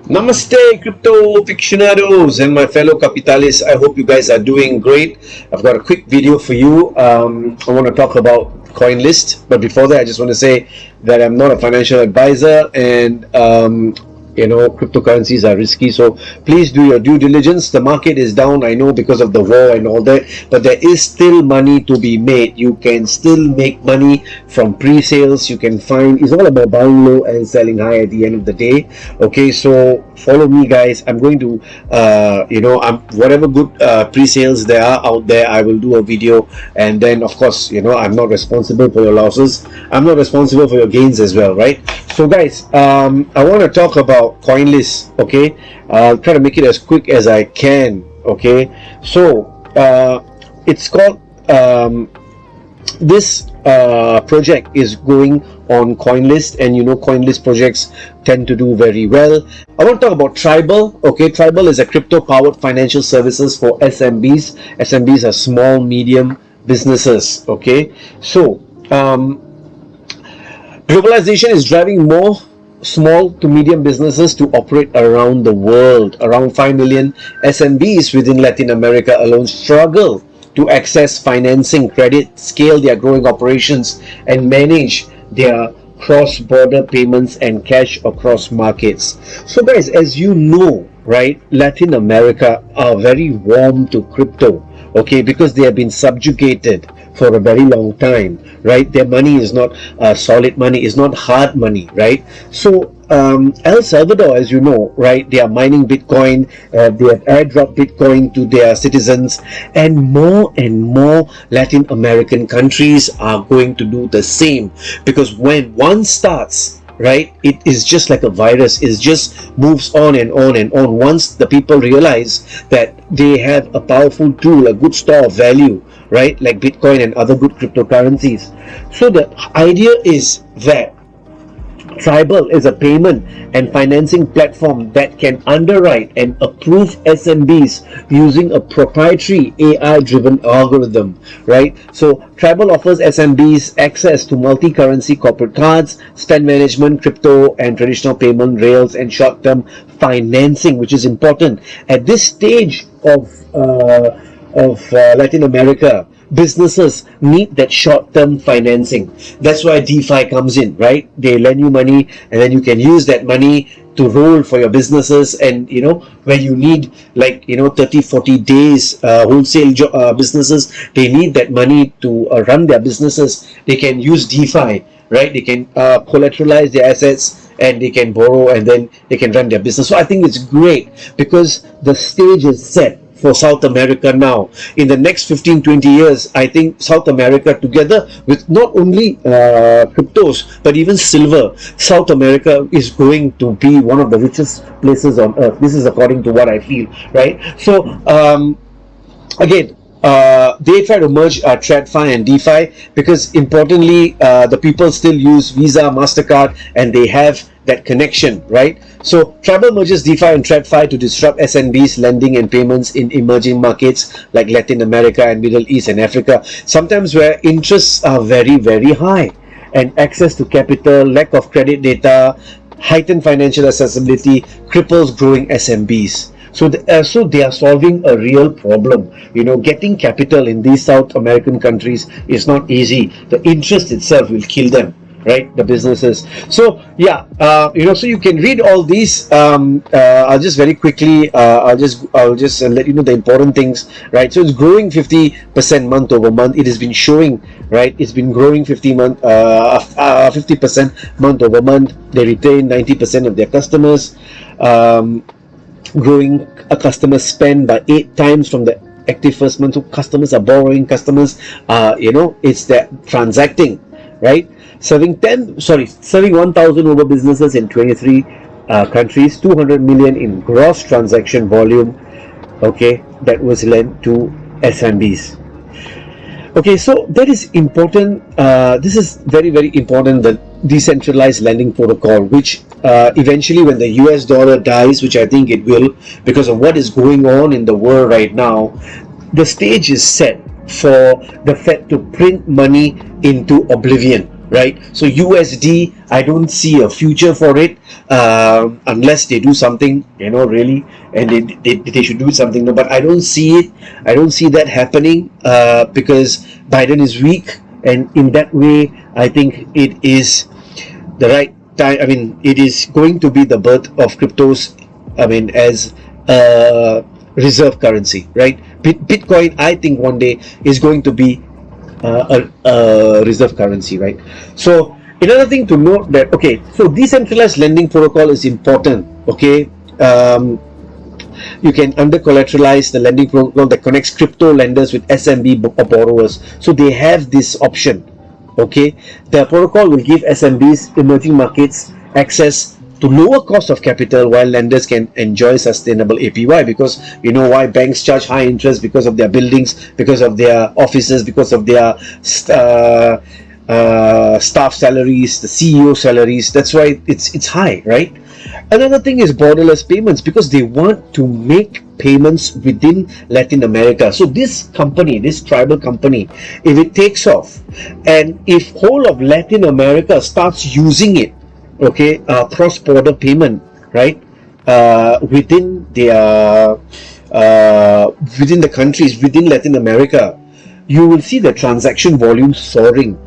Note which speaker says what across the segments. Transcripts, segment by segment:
Speaker 1: Namaste, crypto fictionados and my fellow capitalists. I hope you guys are doing great. I've got a quick video for you. I want to talk about Coinlist, but before that, I just want to say that I'm not a financial advisor, and cryptocurrencies are risky, so please do your due diligence. The market is down, I know, because of the war and all that, but there is still money to be made. You can still make money from pre-sales. You can find, it's all about buying low and selling high at the end of the day. Okay, so follow me, guys. I'm going to whatever good pre-sales there are out there, I will do a video, and then of course, I'm not responsible for your losses. I'm not responsible for your gains as well, right? So guys, I want to talk about Coinlist. Okay, I'll try to make it as quick as I can. Okay, so it's called this project is going on Coinlist, and Coinlist projects tend to do very well. I want to talk about Tribal. Okay, Tribal is a crypto powered financial services for SMBs. SMBs are small medium businesses. Okay, so globalization is driving more small to medium businesses to operate around the world. Around 5 million SMBs within Latin America alone struggle to access financing, credit, scale their growing operations, and manage their cross-border payments and cash across markets. So guys, as you know, right, Latin America are very warm to crypto. Okay, because they have been subjugated for a very long time, right? Their money is not solid money, is not hard money, right? So El Salvador, as you know, right, they are mining Bitcoin. They have airdropped Bitcoin to their citizens, and more Latin American countries are going to do the same, because when one starts, right, it is just like a virus. It just moves on and on and on. Once the people realize that they have a powerful tool, a good store of value, right, like Bitcoin and other good cryptocurrencies. So the idea is that Tribal is a payment and financing platform that can underwrite and approve SMBs using a proprietary AI-driven algorithm, right? So Tribal offers SMBs access to multi-currency corporate cards, spend management, crypto and traditional payment rails, and short-term financing, which is important at this stage of Latin America. Businesses need that short-term financing. That's why DeFi comes in, right? They lend you money, and then you can use that money to roll for your businesses. And where you need 30-40 days, wholesale businesses, they need that money to run their businesses. They can use DeFi, right? They can collateralize their assets, and they can borrow, and then they can run their business. So I think it's great, because the stage is set for South America now. In the next 15-20 years, I think South America, together with not only cryptos but even silver, South America is going to be one of the richest places on earth. This is according to what I feel, right? So again, they try to merge TradFi and DeFi, because importantly, the people still use Visa, MasterCard, and they have that connection, right? So Tribal merges DeFi and TradFi to disrupt SMBs lending and payments in emerging markets like Latin America and Middle East and Africa, sometimes where interests are very high, and access to capital, lack of credit data, heightened financial accessibility cripples growing SMBs. So they are solving a real problem. Getting capital in these South American countries is not easy. The interest itself will kill them, right? The businesses. So yeah, so you can read all these. I'll just very quickly, I'll just let you know the important things, right? So it's growing 50% month over month. It has been showing, right? It's been growing 50% month over month. They retain 90% of their customers. Growing a customer spend by 8 times from the active first month. So customers are borrowing, customers it's that transacting, right? Serving 1,000 over businesses in 23 countries, 200 million in gross transaction volume, okay, that was lent to SMBs. Okay, so that is important. This is very important, the decentralized lending protocol, which eventually, when the US dollar dies, which I think it will, because of what is going on in the world right now, the stage is set for the Fed to print money into oblivion. right? So USD, I don't see a future for it unless they do something, really, and they should do something. No, but I don't see it. I don't see that happening because Biden is weak, and in that way, I think it is the right time. I mean, it is going to be the birth of cryptos. I mean, as a reserve currency, right? Bitcoin, I think one day is going to be a reserve currency, right? So another thing to note that, okay, so decentralized lending protocol is important, okay? You can under collateralize the lending protocol that connects crypto lenders with SMB borrowers. So they have this option, okay? The protocol will give SMBs, emerging markets, access to lower cost of capital while lenders can enjoy sustainable APY, because you know why banks charge high interest? Because of their buildings, because of their offices, because of their staff salaries, the CEO salaries. That's why it's high, right? Another thing is borderless payments, because they want to make payments within Latin America. So this company, this tribal company, if it takes off and if whole of Latin America starts using it, okay, cross-border payment, right, within their within the countries within Latin America, you will see the transaction volume soaring,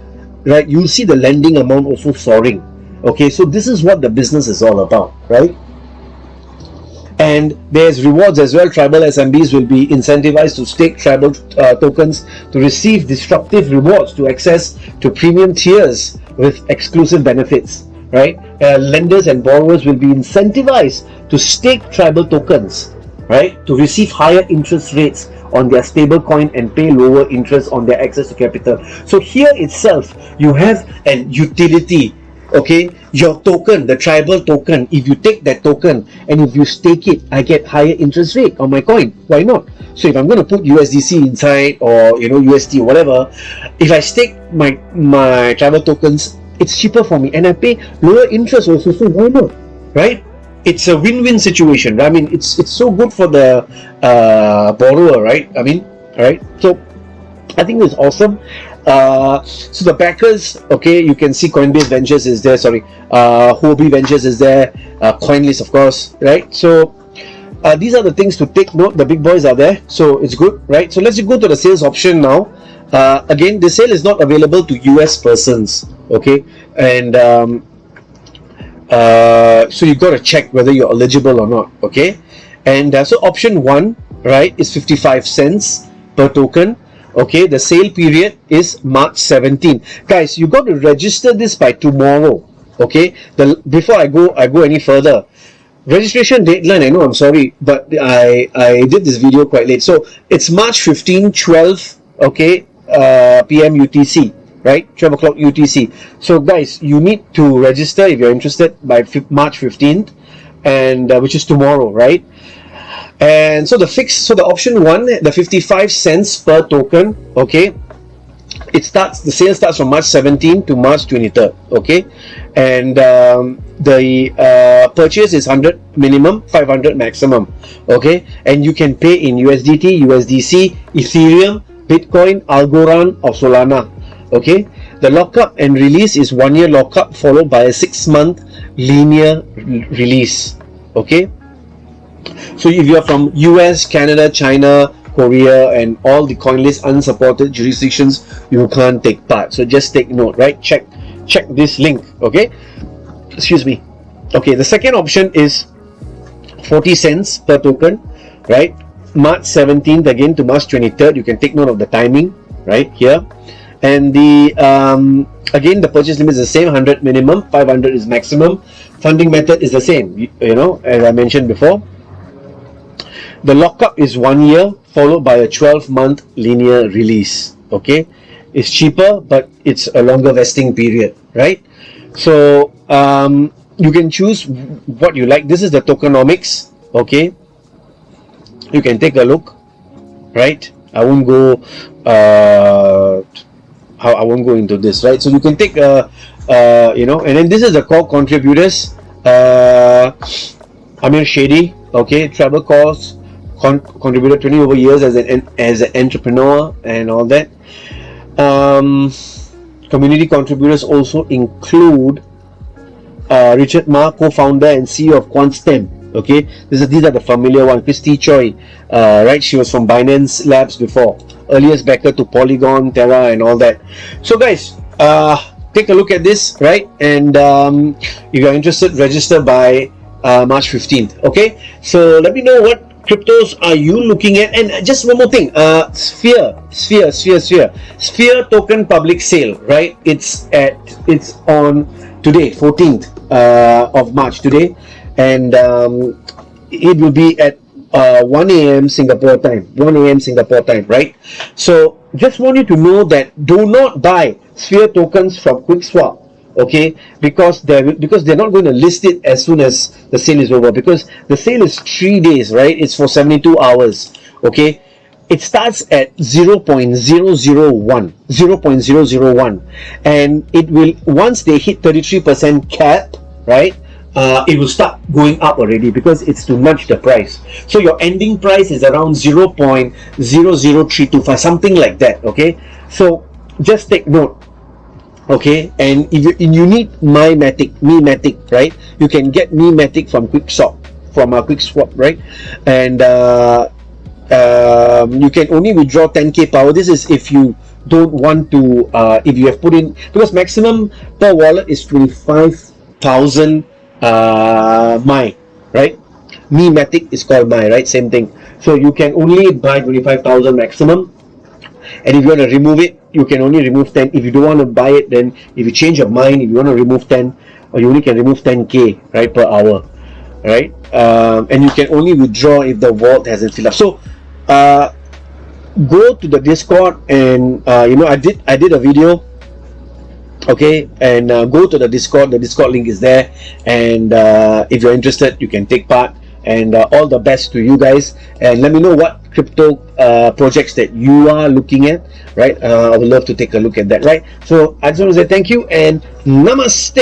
Speaker 1: right? You'll see the lending amount also soaring. Okay, so this is what the business is all about, right? And there's rewards as well. Tribal SMBs will be incentivized to stake tribal tokens to receive disruptive rewards, to access to premium tiers with exclusive benefits, right? Lenders and borrowers will be incentivized to stake tribal tokens, right, to receive higher interest rates on their stable coin and pay lower interest on their access to capital. So here itself you have an utility, okay? Your token, the tribal token, if you take that token and if you stake it, I get higher interest rate on my coin. Why not? So if I'm going to put USDC inside, or USD or whatever, if I stake my tribal tokens, it's cheaper for me and I pay lower interest also. So why not, right? It's a win-win situation. I mean, it's so good for the borrower, right? I mean, right? So I think it's awesome. So the backers, okay, you can see Coinbase Ventures is there, Huobi Ventures is there, Coinlist, of course, right? So these are the things to take note. The big boys are there, so it's good, right? So let's go to the sales option now. Again, the sale is not available to US persons, okay? And so you got to check whether you're eligible or not, okay? And so option 1, right, is 55 cents per token. Okay, the sale period is March 17. Guys, you got to register this by tomorrow. Okay, before I go any further, registration deadline, I know, I'm sorry, but I did this video quite late. So it's March 15, 12, okay, PM UTC, right? 12 o'clock UTC. So guys, you need to register if you're interested by March 15th, and which is tomorrow, right? And so the option 1, the 55 cents per token, okay, the sale starts from March 17 to March 23rd, okay, and the purchase is 100 minimum, 500 maximum, okay, and you can pay in USDT, USDC, Ethereum, Bitcoin, Algorand or Solana, okay. The lockup and release is 1 year lockup followed by a 6-month linear release, okay. So if you're from US, Canada, China, Korea, and all the Coinlist unsupported jurisdictions, you can't take part. So just take note, right? Check this link, okay? Excuse me. Okay, the second option is 40 cents per token, right? March 17th again to March 23rd. You can take note of the timing, right here. And the again, the purchase limit is the same, 100 minimum, 500 is maximum. Funding method is the same, as I mentioned before. The lockup is 1 year followed by a 12-month linear release, okay. It's cheaper, but it's a longer vesting period, right? So you can choose what you like. This is the tokenomics, okay. You can take a look, right? I won't go into this, right? So you can take and then this is the core contributors. Amir Shady, okay, travel costs, contributed 20 over years as an entrepreneur and all that. Community contributors also include Richard Ma, co-founder and CEO of Quantstem. Okay, these are the familiar one. Christy Choi, right? She was from Binance Labs before. Earliest backer to Polygon, Terra, and all that. So, guys, take a look at this, right? And if you're interested, register by March 15th. Okay, so let me know what cryptos are you looking at. And just one more thing, Sphere token public sale, right? It's on today, 14th of March today, and it will be at 1 a.m. Singapore time, right? So just want you to know that do not buy Sphere tokens from QuickSwap, okay? Because they're not going to list it as soon as the sale is over, because the sale is 3 days, right? It's for 72 hours, okay? It starts at 0.001, and it will, once they hit 33% cap, right, it will start going up already, because it's to nudge the price. So your ending price is around 0.00325, something like that, okay? So just take note, okay? And if you need MeMatic, right? You can get MeMatic from QuickSwap, right? And you can only withdraw 10k power. This is if you don't want to, if you have put in, because maximum per wallet is 25,000 My, right? MeMatic is called My, right? Same thing. So you can only buy 25,000 maximum, and if you want to remove it, you can only remove 10. If you don't want to buy it, then if you change your mind, if you want to remove 10, or you only can remove 10k, right, per hour, right? And you can only withdraw if the vault hasn't filled up. So go to the Discord, and I did a video, okay? And go to the Discord link is there, and if you're interested, you can take part. And all the best to you guys, and let me know what crypto projects that you are looking at, right? I would love to take a look at that, right? So I just want to say thank you and namaste.